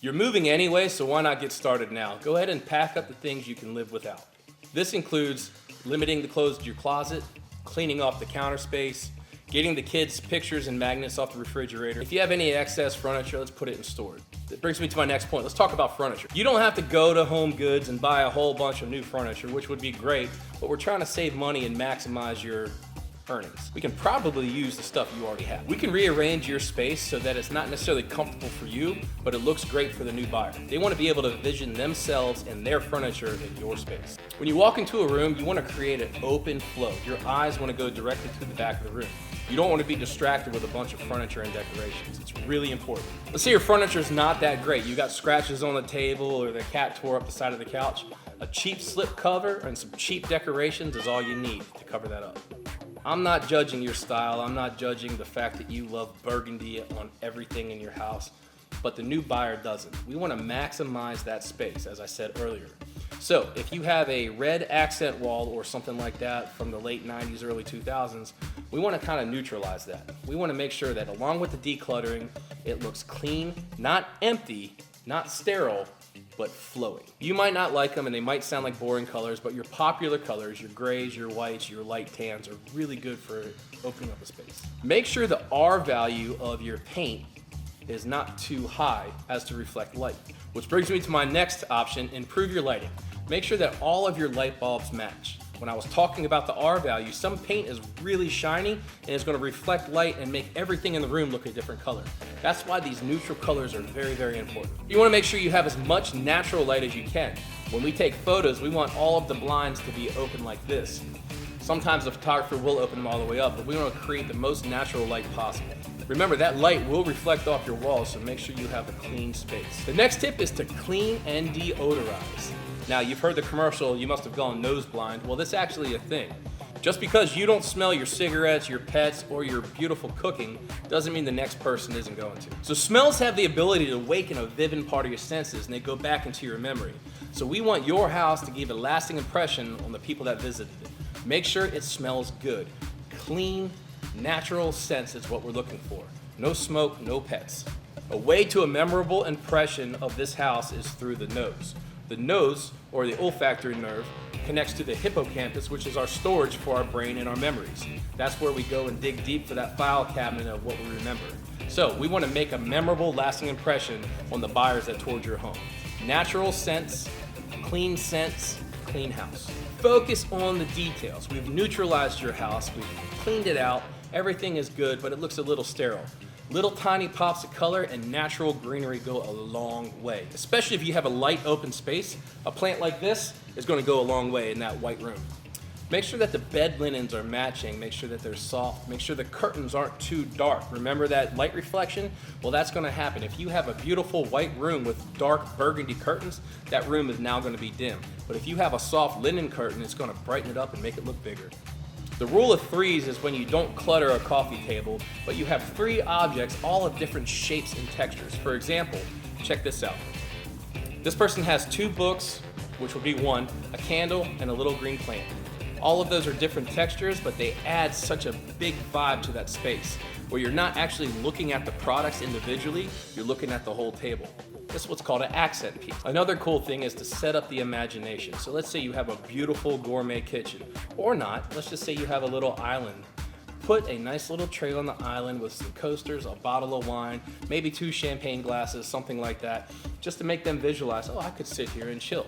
You're moving anyway, so why not get started now? Go ahead and pack up the things you can live without. This includes limiting the clothes to your closet, cleaning off the counter space, getting the kids' pictures and magnets off the refrigerator. If you have any excess furniture, let's put it in storage. That brings me to my next point. Let's talk about furniture. You don't have to go to Home Goods and buy a whole bunch of new furniture, which would be great, but we're trying to save money and maximize your earnings. We can probably use the stuff you already have. We can rearrange your space so that it's not necessarily comfortable for you, but it looks great for the new buyer. They want to be able to envision themselves and their furniture in your space. When you walk into a room, you want to create an open flow. Your eyes want to go directly to the back of the room. You don't want to be distracted with a bunch of furniture and decorations. It's really important. Let's say your furniture is not that great. You got scratches on the table or the cat tore up the side of the couch. A cheap slip cover and some cheap decorations is all you need to cover that up. I'm not judging your style. I'm not judging the fact that you love burgundy on everything in your house, but the new buyer doesn't. We want to maximize that space, as I said earlier. So if you have a red accent wall or something like that from the late 90s, early 2000s, we want to kind of neutralize that. We want to make sure that along with the decluttering, it looks clean, not empty, not sterile, but flowing. You might not like them and they might sound like boring colors, but your popular colors, your grays, your whites, your light tans are really good for opening up a space. Make sure the R value of your paint is not too high as to reflect light. Which brings me to my next option, improve your lighting. Make sure that all of your light bulbs match. When I was talking about the R value, some paint is really shiny and it's going to reflect light and make everything in the room look a different color. That's why these neutral colors are very, very important. You want to make sure you have as much natural light as you can. When we take photos, we want all of the blinds to be open like this. Sometimes the photographer will open them all the way up, but we want to create the most natural light possible. Remember, that light will reflect off your walls, so make sure you have a clean space. The next tip is to clean and deodorize. Now, you've heard the commercial, you must have gone nose blind. Well, this is actually a thing. Just because you don't smell your cigarettes, your pets, or your beautiful cooking doesn't mean the next person isn't going to. So smells have the ability to awaken a vivid part of your senses and they go back into your memory. So we want your house to give a lasting impression on the people that visited it. Make sure it smells good. Clean, natural scents is what we're looking for. No smoke, no pets. A way to a memorable impression of this house is through the nose. The nose, or the olfactory nerve, connects to the hippocampus, which is our storage for our brain and our memories. That's where we go and dig deep for that file cabinet of what we remember. So we want to make a memorable, lasting impression on the buyers that toured your home. Natural scents, clean house. Focus on the details. We've neutralized your house, we've cleaned it out, everything is good, but it looks a little sterile. Little tiny pops of color and natural greenery go a long way. Especially if you have a light open space, a plant like this is going to go a long way in that white room. Make sure that the bed linens are matching, make sure that they're soft, make sure the curtains aren't too dark. Remember that light reflection? Well, that's going to happen. If you have a beautiful white room with dark burgundy curtains, that room is now going to be dim. But if you have a soft linen curtain, it's going to brighten it up and make it look bigger. The rule of threes is when you don't clutter a coffee table, but you have 3 objects all of different shapes and textures. For example, check this out. This person has 2 books, which will be 1, a candle, and a little green plant. All of those are different textures, but they add such a big vibe to that space, where you're not actually looking at the products individually, you're looking at the whole table. This is what's called an accent piece. Another cool thing is to set up the imagination. So let's say you have a beautiful gourmet kitchen, or not, let's just say you have a little island. Put a nice little tray on the island with some coasters, a bottle of wine, maybe 2 champagne glasses, something like that, just to make them visualize, oh, I could sit here and chill.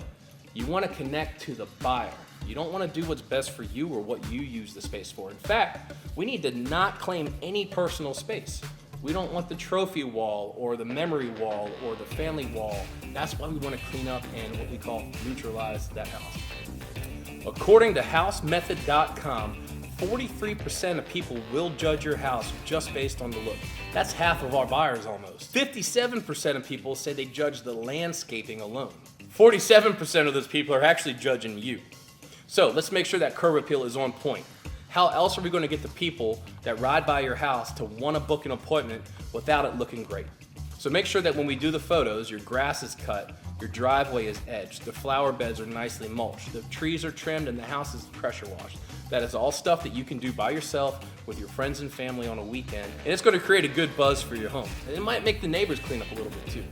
You want to connect to the buyer. You don't want to do what's best for you or what you use the space for. In fact, we need to not claim any personal space. We don't want the trophy wall or the memory wall or the family wall. That's why we want to clean up and what we call neutralize that house. According to housemethod.com, 43% of people will judge your house just based on the look. That's half of our buyers almost. 57% of people say they judge the landscaping alone. 47% of those people are actually judging you. So let's make sure that curb appeal is on point. How else are we going to get the people that ride by your house to want to book an appointment without it looking great? So make sure that when we do the photos, your grass is cut, Your driveway is edged. The flower beds are nicely mulched. The trees are trimmed and the house is pressure washed. That is all stuff that you can do by yourself with your friends and family on a weekend. And it's going to create a good buzz for your home. And it might make the neighbors clean up a little bit too.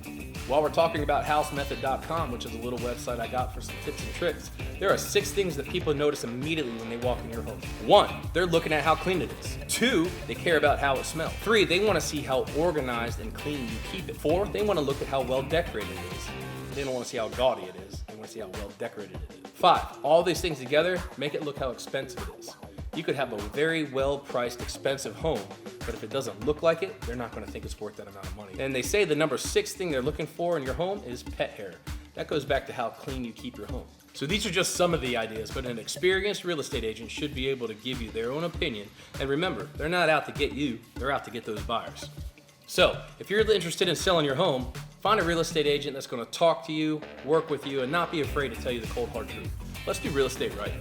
While we're talking about housemethod.com, which is a little website I got for some tips and tricks, there are 6 things that people notice immediately when they walk in your home. 1, they're looking at how clean it is. 2, they care about how it smells. 3, they want to see how organized and clean you keep it. 4, they want to look at how well decorated it is. They don't want to see how gaudy it is. They want to see how well decorated it is. 5, all these things together make it look how expensive it is. You could have a very well-priced, expensive home, but if it doesn't look like it, they're not going to think it's worth that amount of money. And they say the number 6 thing they're looking for in your home is pet hair. That goes back to how clean you keep your home. So these are just some of the ideas, but an experienced real estate agent should be able to give you their own opinion. And remember, they're not out to get you, they're out to get those buyers. So if you're interested in selling your home, find a real estate agent that's going to talk to you, work with you, and not be afraid to tell you the cold hard truth. Let's do real estate right.